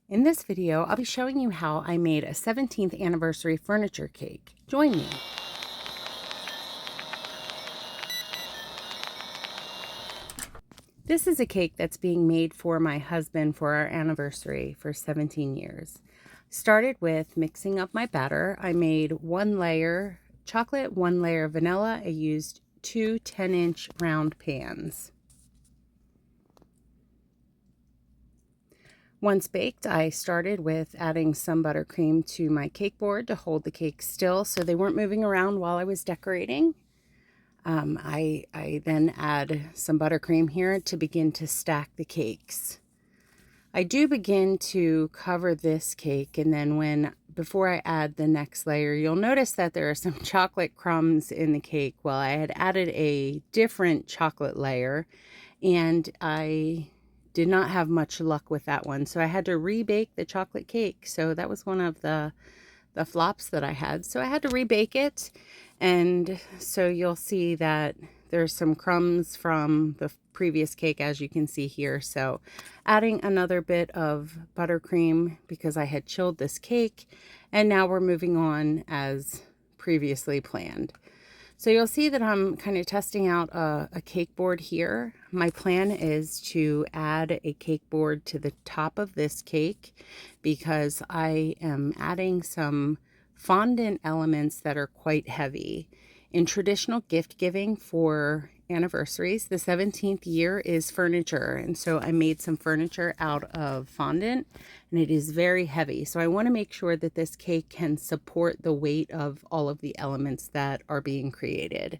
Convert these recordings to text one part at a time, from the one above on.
In this video, I'll be showing you how I made a 17th anniversary furniture cake. Join me. This is a cake that's being made for my husband for our anniversary for 17 years. Started with mixing up my batter. I made 1 layer chocolate, 1 layer vanilla. I used 2 10-inch round pans. Once baked, I started with adding some buttercream to my cake board to hold the cake still so they weren't moving around while I was decorating. I then add some buttercream here to begin to stack the cakes. I do begin to cover this cake, and then before I add the next layer, you'll notice that there are some chocolate crumbs in the cake. Well, I had added a different chocolate layer, and I did not have much luck with that one, so I had to rebake the chocolate cake. So that was one of the flops that I had. So I had to rebake it, and so you'll see that there's some crumbs from the previous cake, as you can see here. So adding another bit of buttercream because I had chilled this cake, and now we're moving on as previously planned. So you'll see that I'm kind of testing out a cake board here. My plan is to add a cake board to the top of this cake because I am adding some fondant elements that are quite heavy. In traditional gift giving for anniversaries, the 17th year is furniture, and so I made some furniture out of fondant, and it is very heavy. So I want to make sure that this cake can support the weight of all of the elements that are being created.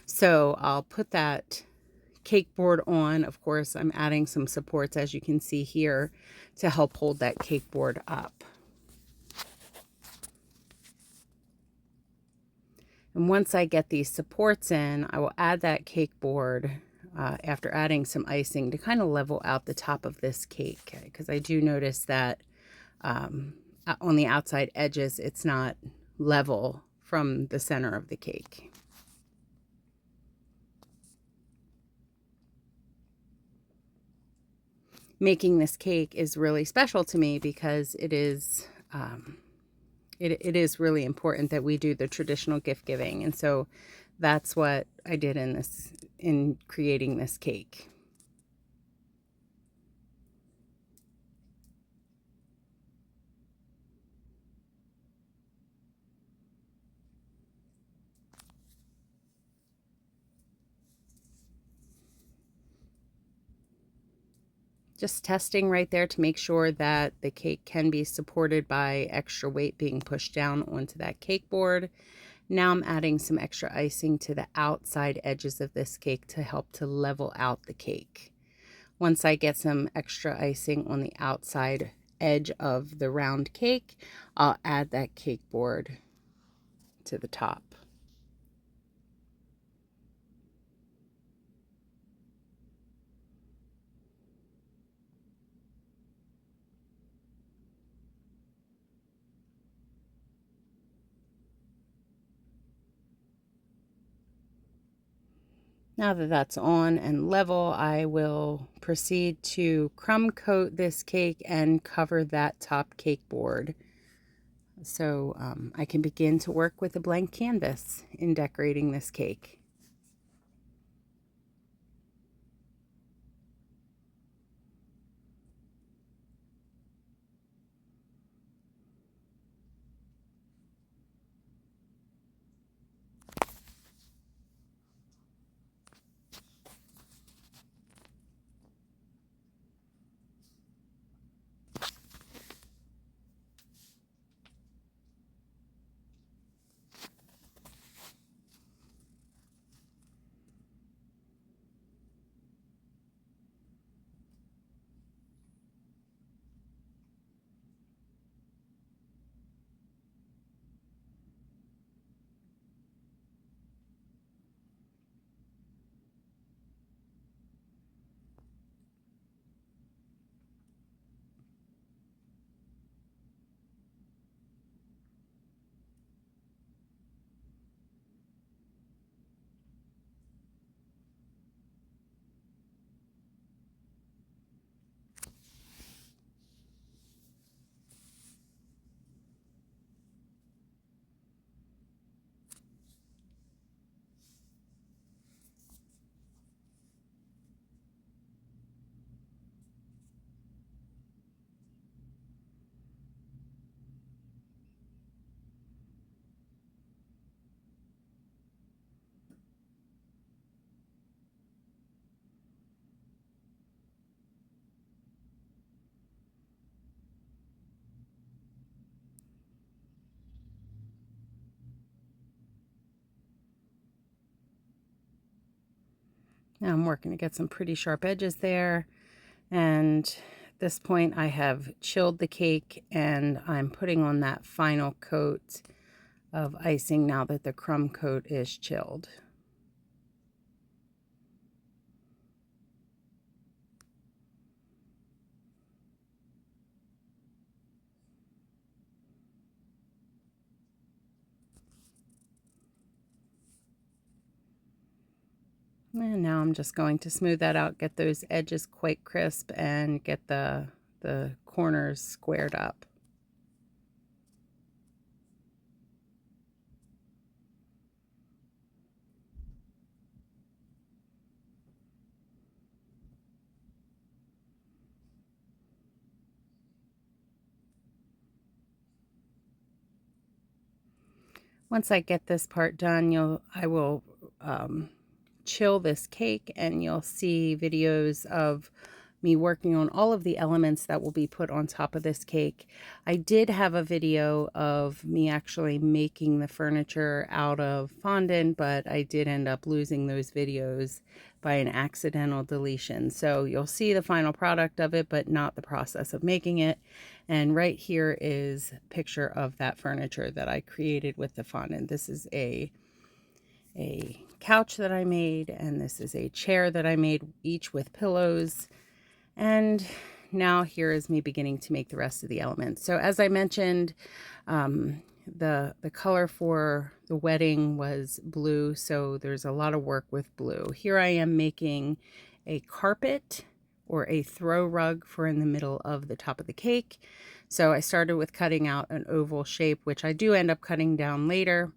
So I'll put that cake board on. Of course, I'm adding some supports, as you can see here, to help hold that cake board up. And once I get these supports in, I will add that cake board after adding some icing to kind of level out the top of this cake, because I do notice that on the outside edges, it's not level from the center of the cake. Making this cake is really special to me because it is really important that we do the traditional gift giving, and so that's what I did in creating this cake. Just testing right there to make sure that the cake can be supported by extra weight being pushed down onto that cake board. Now I'm adding some extra icing to the outside edges of this cake to help to level out the cake. Once I get some extra icing on the outside edge of the round cake, I'll add that cake board to the top. Now that that's on and level, I will proceed to crumb coat this cake and cover that top cake board. So I can begin to work with a blank canvas in decorating this cake. Now I'm working to get some pretty sharp edges there. And at this point I have chilled the cake and I'm putting on that final coat of icing now that the crumb coat is chilled. And now I'm just going to smooth that out, get those edges quite crisp, and get the corners squared up. Once I get this part done, I will chill this cake, and you'll see videos of me working on all of the elements that will be put on top of this cake. I did have a video of me actually making the furniture out of fondant, but I did end up losing those videos by an accidental deletion. So you'll see the final product of it, but not the process of making it. And right here is a picture of that furniture that I created with the fondant. This is a couch that I made, and this is a chair that I made, each with pillows. And now here is me beginning to make the rest of the elements. So as I mentioned, the color for the wedding was blue, so there's a lot of work with blue. Here I am making a carpet or a throw rug for in the middle of the top of the cake. So I started with cutting out an oval shape, which I do end up cutting down later.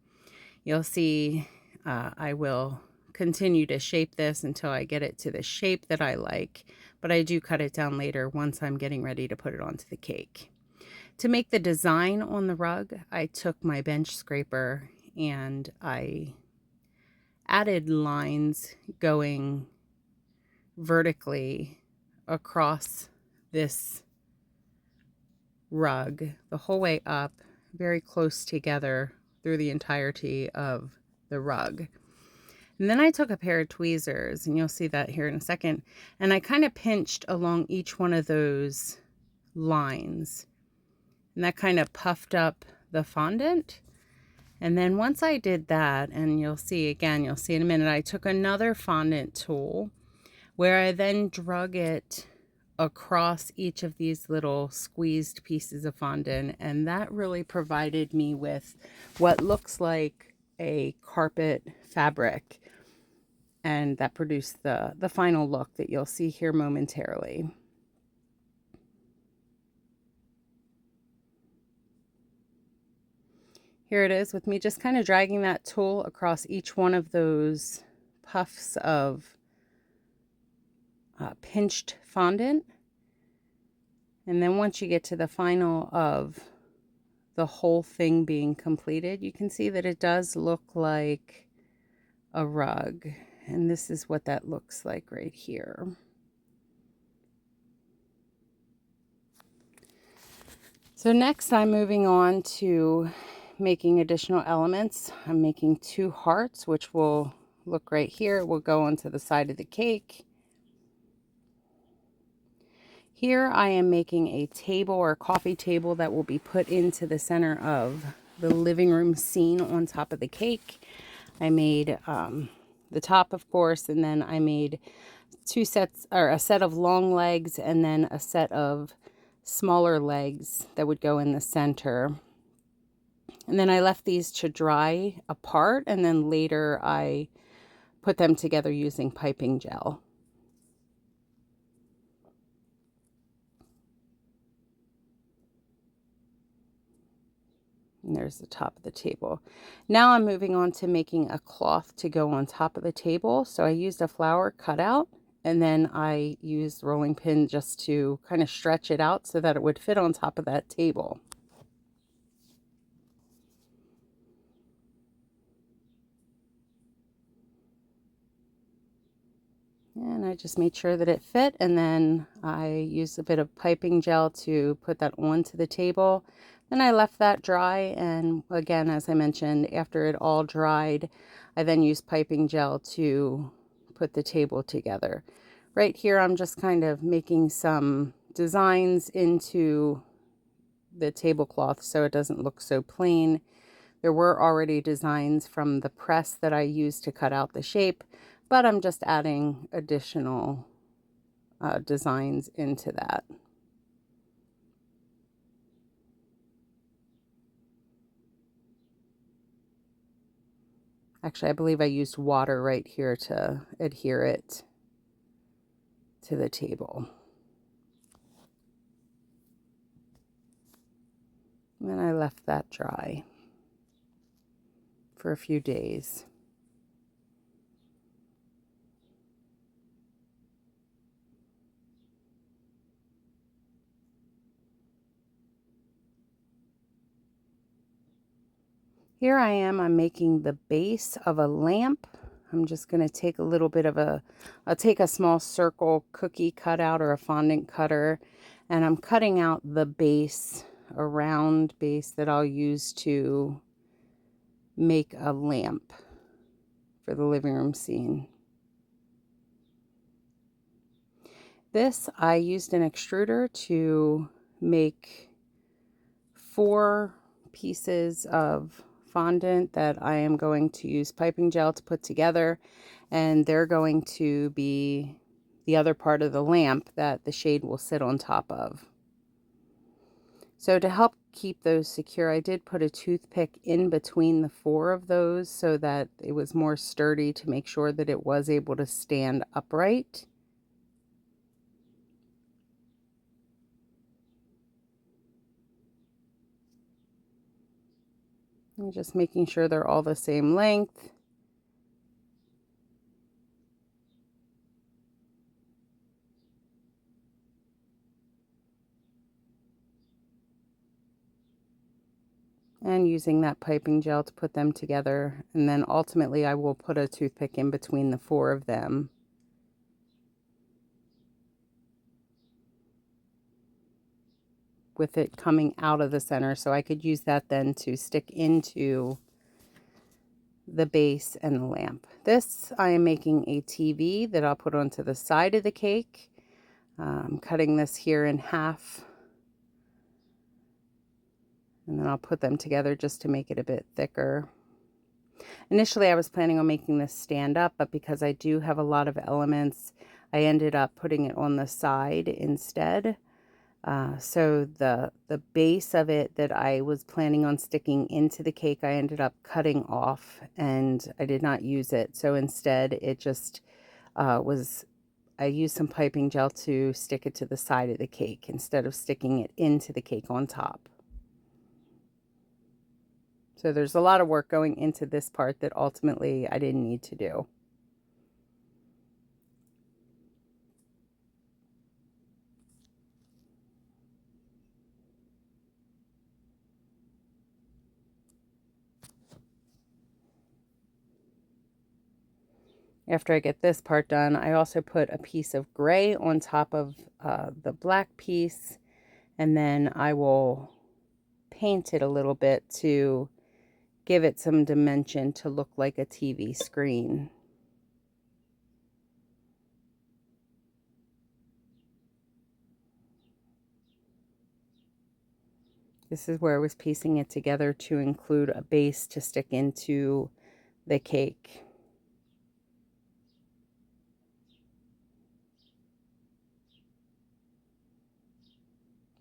You'll see I will continue to shape this until I get it to the shape that I like, but I do cut it down later once I'm getting ready to put it onto the cake. To make the design on the rug, I took my bench scraper and I added lines going vertically across this rug the whole way up, very close together through the entirety of the rug. And then I took a pair of tweezers, and you'll see that here in a second, and I kind of pinched along each one of those lines, and that kind of puffed up the fondant. And then once I did that, and you'll see in a minute, I took another fondant tool where I then drug it across each of these little squeezed pieces of fondant, and that really provided me with what looks like a carpet fabric, and that produced the final look that you'll see here momentarily. Here it is with me just kind of dragging that tool across each one of those puffs of pinched fondant. And then once you get to the final of the whole thing being completed, you can see that it does look like a rug. And this is what that looks like right here. So next I'm moving on to making additional elements. I'm making 2 hearts, which will look right here. It will go onto the side of the cake. Here I am making a table or coffee table that will be put into the center of the living room scene on top of the cake. I made the top, of course, and then I made 2 sets, or a set of long legs and then a set of smaller legs that would go in the center. And then I left these to dry apart, and then later I put them together using piping gel. And there's the top of the table. Now I'm moving on to making a cloth to go on top of the table. So I used a flower cutout, and then I used rolling pin just to kind of stretch it out so that it would fit on top of that table. And I just made sure that it fit, and then I used a bit of piping gel to put that onto the table. Then I left that dry, and again, as I mentioned, after it all dried, I then used piping gel to put the table together. Right here, I'm just kind of making some designs into the tablecloth so it doesn't look so plain. There were already designs from the press that I used to cut out the shape, but I'm just adding additional designs into that. Actually, I believe I used water right here to adhere it to the table. And then I left that dry for a few days. Here I am, I'm making the base of a lamp. I'm just going to take a little bit of I'll take a small circle cookie cutout or a fondant cutter, and I'm cutting out the base, a round base that I'll use to make a lamp for the living room scene. This, I used an extruder to make 4 pieces of fondant that I am going to use piping gel to put together, and they're going to be the other part of the lamp that the shade will sit on top of. So to help keep those secure, I did put a toothpick in between the 4 of those so that it was more sturdy, to make sure that it was able to stand upright. I'm just making sure they're all the same length. And using that piping gel to put them together. And then ultimately I will put a toothpick in between the 4 of them. With it coming out of the center, so I could use that then to stick into the base and the lamp. This, I am making a TV that I'll put onto the side of the cake. I'm cutting this here in half, and then I'll put them together just to make it a bit thicker. Initially, I was planning on making this stand up, but because I do have a lot of elements, I ended up putting it on the side instead. So the base of it that I was planning on sticking into the cake, I ended up cutting off, and I did not use it. So instead, it just I used some piping gel to stick it to the side of the cake instead of sticking it into the cake on top. So there's a lot of work going into this part that ultimately I didn't need to do. After I get this part done, I also put a piece of gray on top of the black piece, and then I will paint it a little bit to give it some dimension to look like a TV screen. This is where I was piecing it together to include a base to stick into the cake.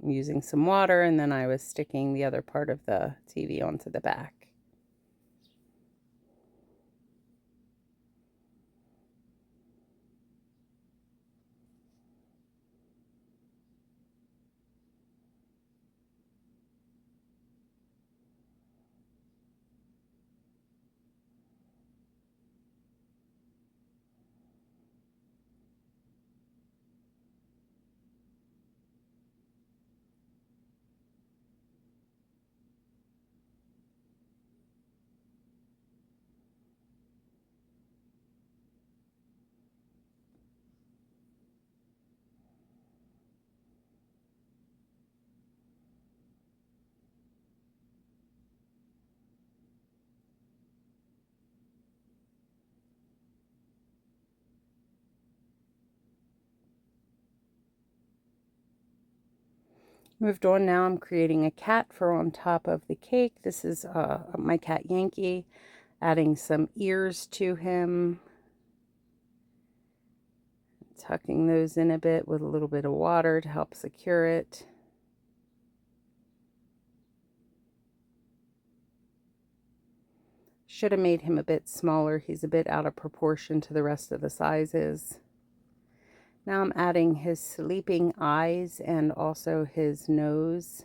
I'm using some water, and then I was sticking the other part of the TV onto the back. Moved on now, I'm creating a cat for on top of the cake. This is my cat Yankee, adding some ears to him. Tucking those in a bit with a little bit of water to help secure it. Should have made him a bit smaller. He's a bit out of proportion to the rest of the sizes. Now I'm adding his sleeping eyes and also his nose.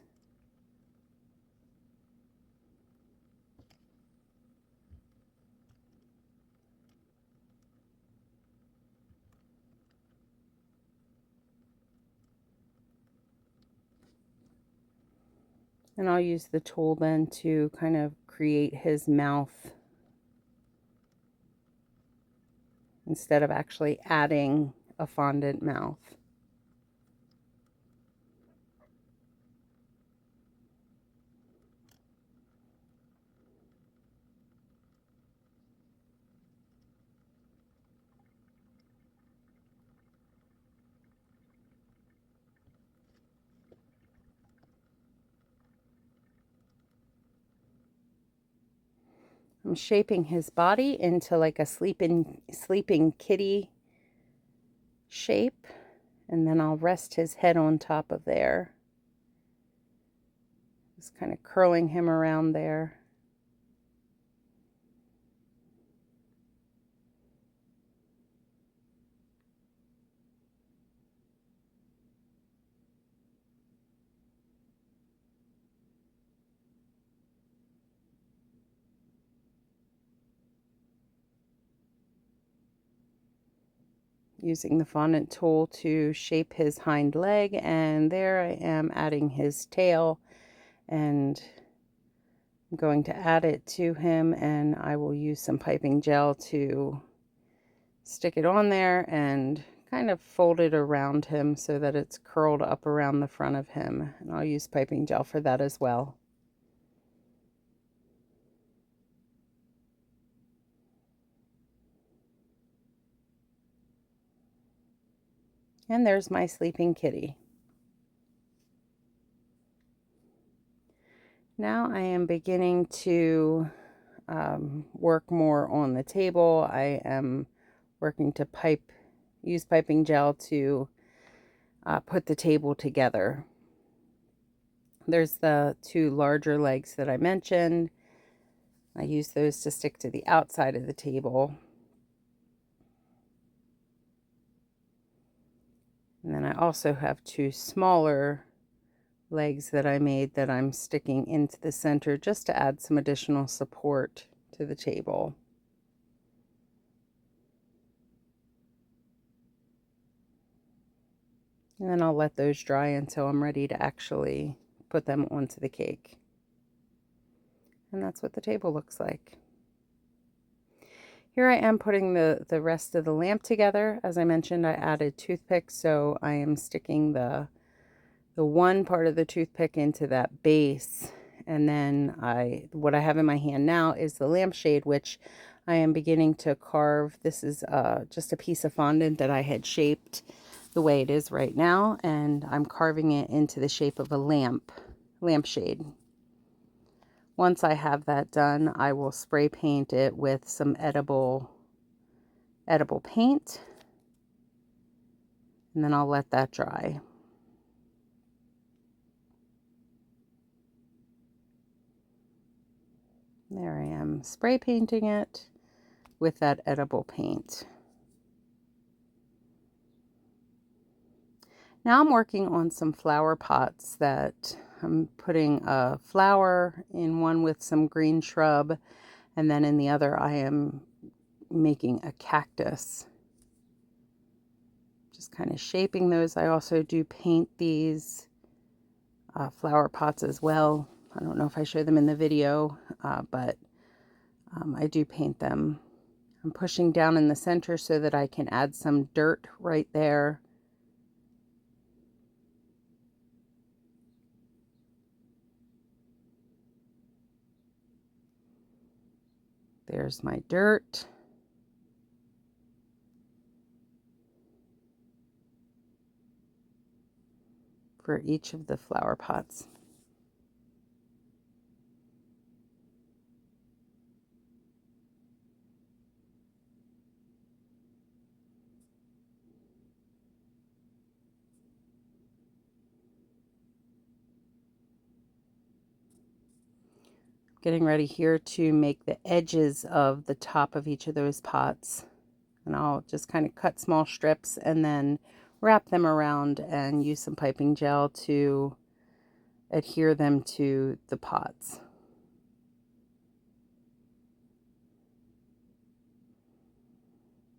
And I'll use the tool then to kind of create his mouth instead of actually adding a fondant mouth. I'm shaping his body into like a sleeping kitty shape, and then I'll rest his head on top of there. Just kind of curling him around there. Using the fondant tool to shape his hind leg, and there I am adding his tail, and I'm going to add it to him, and I will use some piping gel to stick it on there and kind of fold it around him so that it's curled up around the front of him, and I'll use piping gel for that as well. And there's my sleeping kitty. Now I am beginning to work more on the table. I am working to use piping gel to put the table together. There's the two larger legs that I mentioned. I use those to stick to the outside of the table. And then I also have two smaller legs that I made that I'm sticking into the center just to add some additional support to the table. And then I'll let those dry until I'm ready to actually put them onto the cake. And that's what the table looks like. Here I am putting the rest of the lamp together. As I mentioned, I added toothpicks, so I am sticking the one part of the toothpick into that base, and then what I have in my hand now is the lampshade, which I am beginning to carve. This is just a piece of fondant that I had shaped the way it is right now, and I'm carving it into the shape of a lampshade. Once I have that done, I will spray paint it with some edible paint, and then I'll let that dry. There I am, spray painting it with that edible paint. Now I'm working on some flower pots that I'm putting a flower in one with some green shrub, and then in the other I am making a cactus. Just kind of shaping those. I also do paint these flower pots as well. I don't know if I show them in the video, but I do paint them. I'm pushing down in the center so that I can add some dirt right there. There's my dirt. for each of the flower pots. Getting ready here to make the edges of the top of each of those pots. And I'll just kind of cut small strips and then wrap them around and use some piping gel to adhere them to the pots.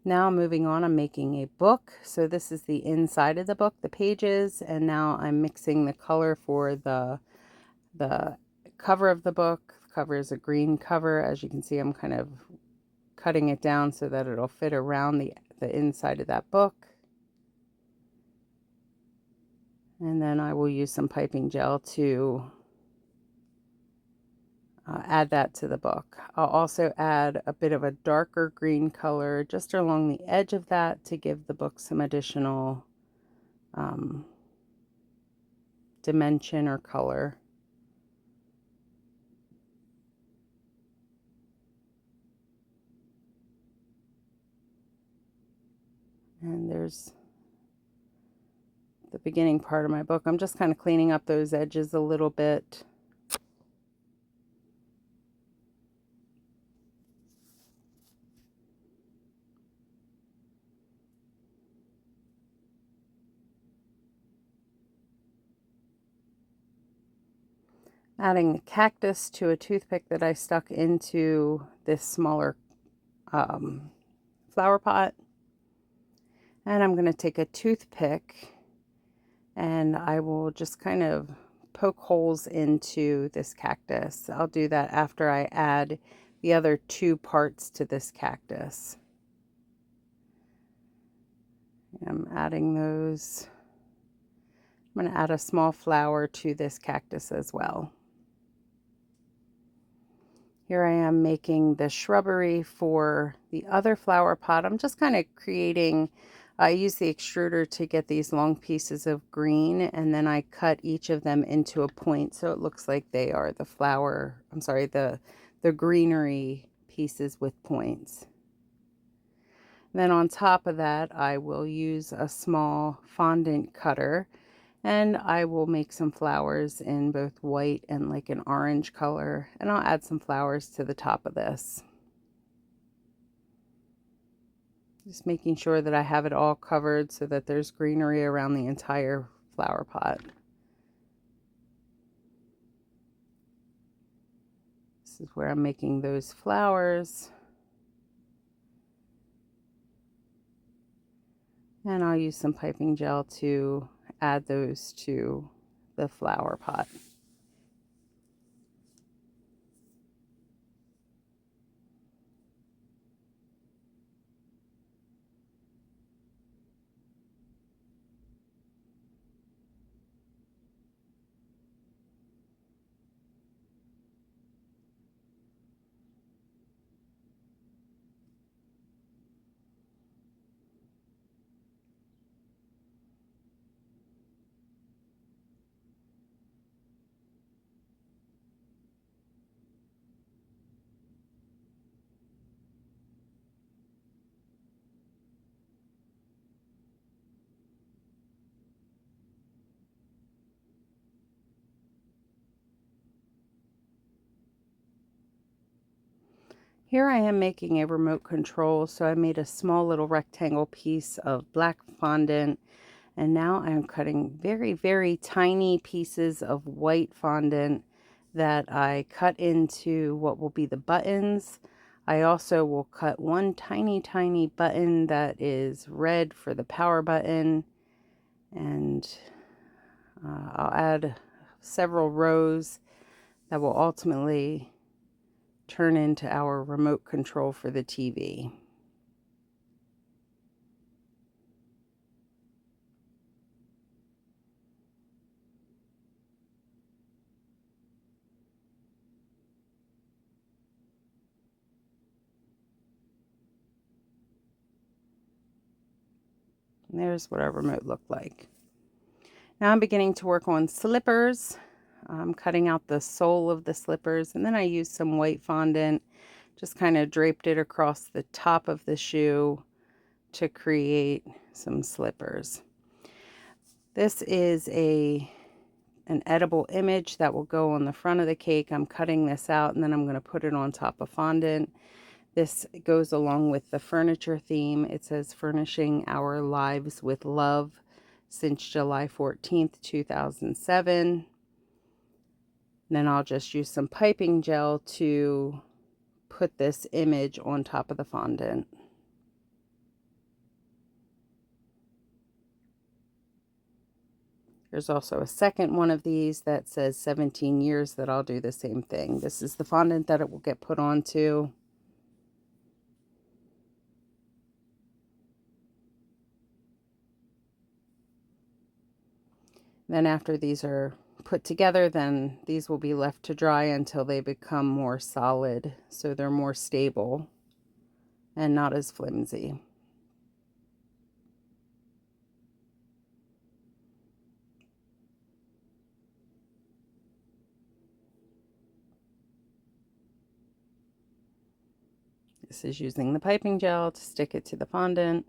Now moving on, I'm making a book. So this is the inside of the book, the pages, and now I'm mixing the color for the cover of the book. The cover is a green cover. As you can see, I'm kind of cutting it down so that it'll fit around the inside of that book. And then I will use some piping gel to add that to the book. I'll also add a bit of a darker green color just along the edge of that to give the book some additional dimension or color. And there's the beginning part of my book. I'm just kind of cleaning up those edges a little bit. Adding the cactus to a toothpick that I stuck into this smaller flower pot. And I'm going to take a toothpick and I will just kind of poke holes into this cactus. I'll do that after I add the other two parts to this cactus. I'm adding those. I'm going to add a small flower to this cactus as well. Here I am making the shrubbery for the other flower pot. I'm just kind of creating, I use the extruder to get these long pieces of green, and then I cut each of them into a point so it looks like they are the flower, I'm sorry, the greenery pieces with points. Then on top of that, I will use a small fondant cutter and I will make some flowers in both white and like an orange color, and I'll add some flowers to the top of this. Just making sure that I have it all covered so that there's greenery around the entire flower pot. This is where I'm making those flowers. And I'll use some piping gel to add those to the flower pot. Here I am making a remote control, so I made a small little rectangle piece of black fondant, and now I'm cutting very, very tiny pieces of white fondant that I cut into what will be the buttons. I also will cut one tiny, tiny button that is red for the power button, and I'll add several rows that will ultimately turn into our remote control for the TV. And there's what our remote looked like. Now I'm beginning to work on slippers. I'm cutting out the sole of the slippers, and then I used some white fondant, just kind of draped it across the top of the shoe to create some slippers. This is an edible image that will go on the front of the cake. I'm cutting this out and then I'm going to put it on top of fondant. This goes along with the furniture theme. It says furnishing our lives with love since July 14th, 2007. Then I'll just use some piping gel to put this image on top of the fondant. There's also a second one of these that says 17 years that I'll do the same thing. This is the fondant that it will get put onto. Then after these are put together, then these will be left to dry until they become more solid, so they're more stable and not as flimsy. This is using the piping gel to stick it to the fondant.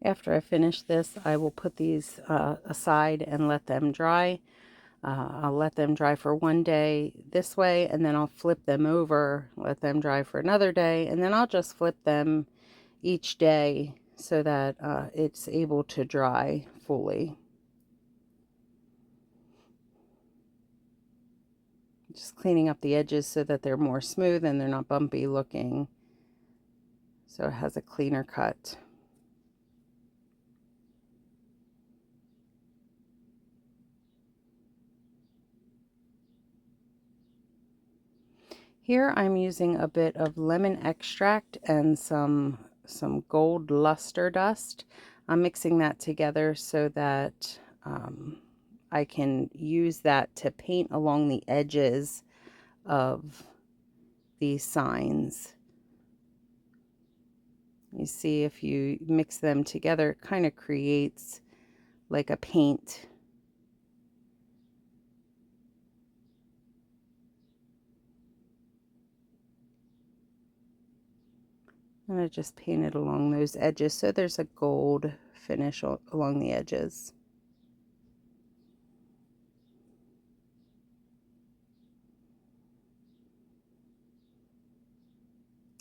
After I finish this, I will put these aside and let them dry. I'll let them dry for one day this way, and then I'll flip them over, let them dry for another day, and then I'll just flip them each day so that it's able to dry fully. Just cleaning up the edges so that they're more smooth and they're not bumpy looking, so it has a cleaner cut. Here I'm using a bit of lemon extract and some gold luster dust. I'm mixing that together so that I can use that to paint along the edges of these signs. You see, if you mix them together, it kind of creates like a paint. And I just painted along those edges so there's a gold finish along the edges.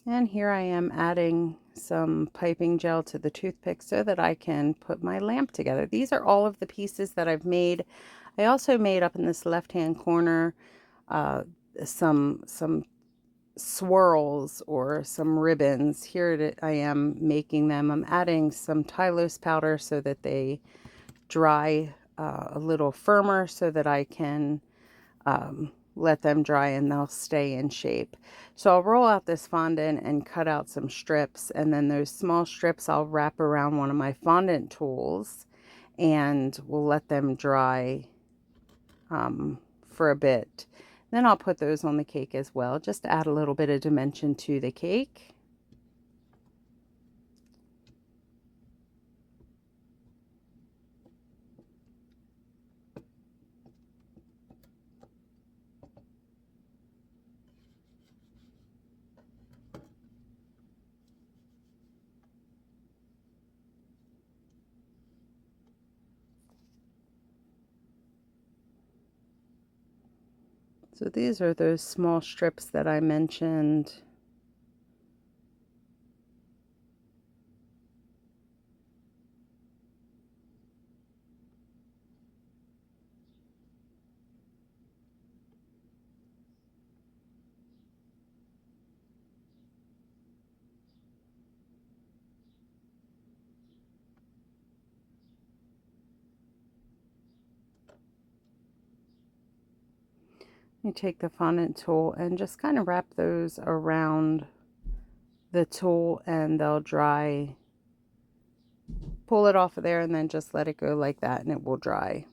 And here I am adding some piping gel to the toothpick so that I can put my lamp together. These are all of the pieces that I've made. I also made up in this left-hand corner uh, some swirls or some ribbons. Here I am making them. I'm adding some Tylose powder so that they dry a little firmer so that I can let them dry and they'll stay in shape. So I'll roll out this fondant and cut out some strips, and then those small strips I'll wrap around one of my fondant tools and we'll let them dry for a bit. Then I'll put those on the cake as well, just to add a little bit of dimension to the cake. So these are those small strips that I mentioned. You take the fondant tool and just kind of wrap those around the tool and they'll dry. Pull it off of there and then just let it go like that and it will dry.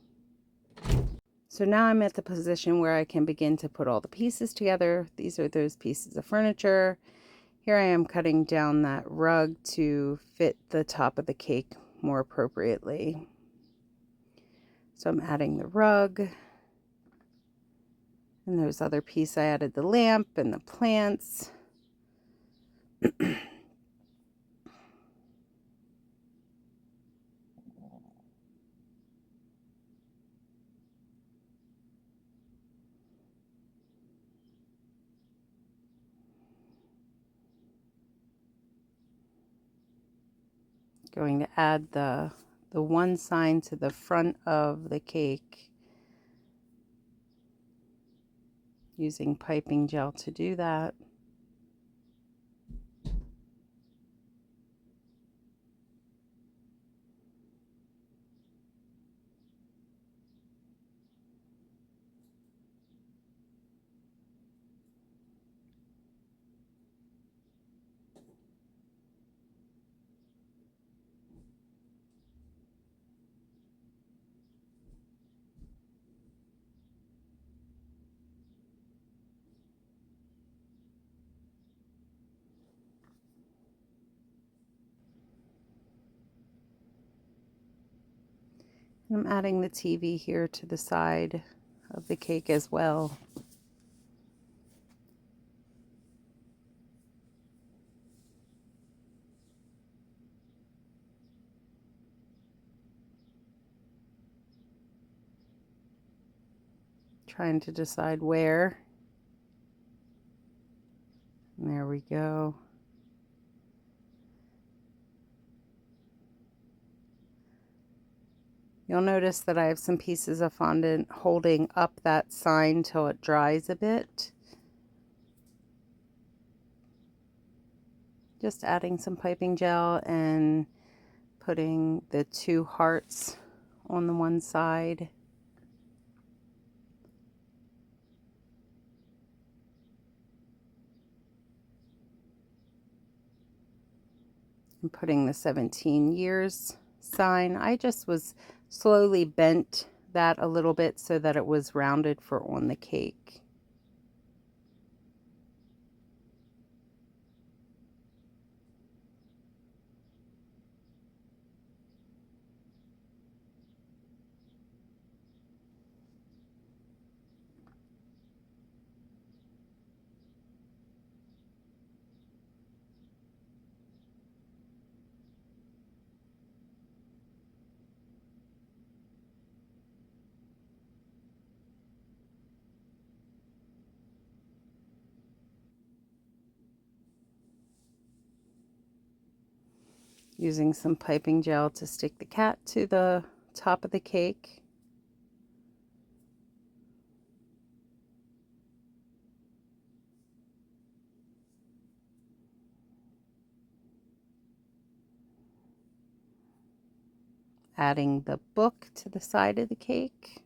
So now I'm at the position where I can begin to put all the pieces together. These are those pieces of furniture. Here I am cutting down that rug to fit the top of the cake more appropriately. So I'm adding the rug. And those other pieces, I added the lamp and the plants. Going to add the one sign to the front of the cake using piping gel to do that. I'm adding the TV here to the side of the cake as well. Trying to decide where. And there we go. You'll notice that I have some pieces of fondant holding up that sign till it dries a bit. Just adding some piping gel and putting the two hearts on the one side. And putting the 17 years sign. I just was slowly bent that a little bit so that it was rounded for on the cake. Using some piping gel to stick the cat to the top of the cake. Adding the book to the side of the cake.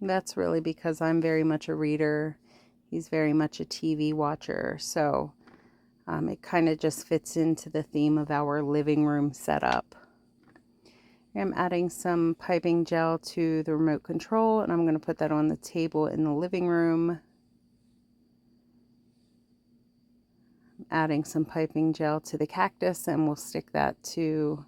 That's really because I'm very much a reader. He's very much a TV watcher, so it kind of just fits into the theme of our living room setup. I'm adding some piping gel to the remote control, and I'm going to put that on the table in the living room. Adding some piping gel to the cactus, and we'll stick that to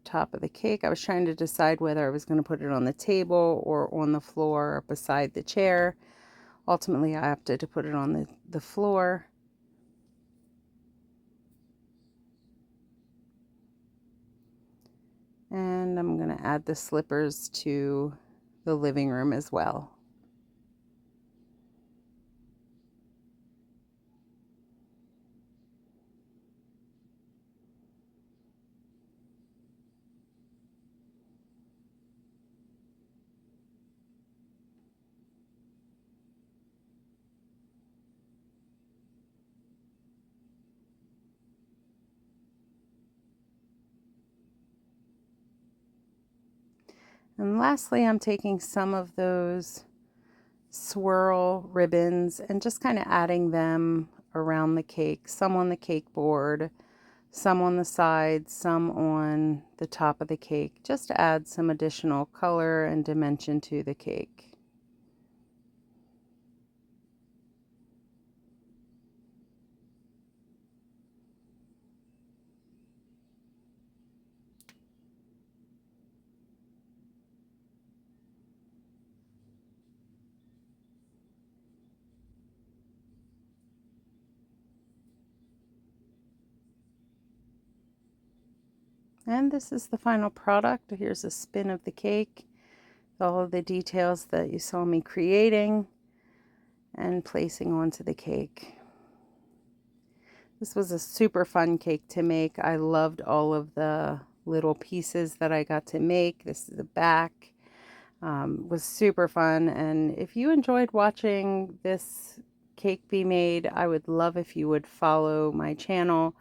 the top of the cake. I was trying to decide whether I was going to put it on the table or on the floor or beside the chair. Ultimately, I opted to put it on the floor. And I'm going to add the slippers to the living room as well. And lastly, I'm taking some of those swirl ribbons and just kind of adding them around the cake, some on the cake board, some on the sides, some on the top of the cake, just to add some additional color and dimension to the cake. And this is the final product. Here's a spin of the cake, all of the details that you saw me creating and placing onto the cake. This was a super fun cake to make. I loved all of the little pieces that I got to make. This is the back. Was super fun. And if you enjoyed watching this cake be made, I would love if you would follow my channel.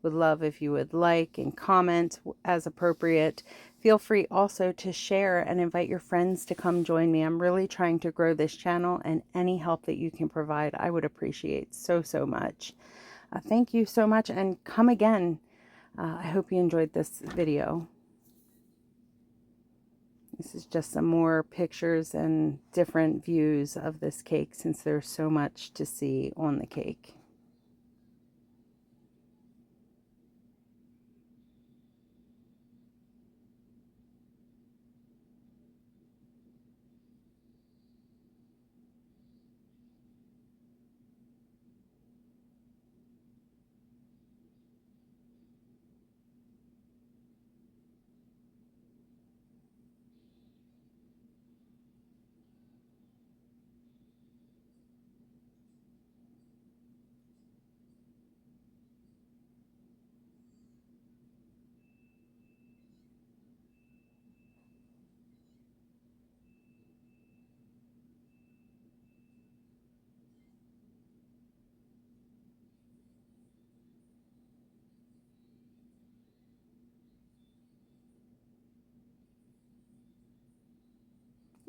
Would love if you would like and comment as appropriate. Feel free also to share and invite your friends to come join me. I'm really trying to grow this channel, and any help that you can provide, I would appreciate so much. Thank you so much, and come again. I hope you enjoyed this video. This is just some more pictures and different views of this cake, since there's so much to see on the cake.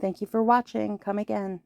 Thank you for watching. Come again.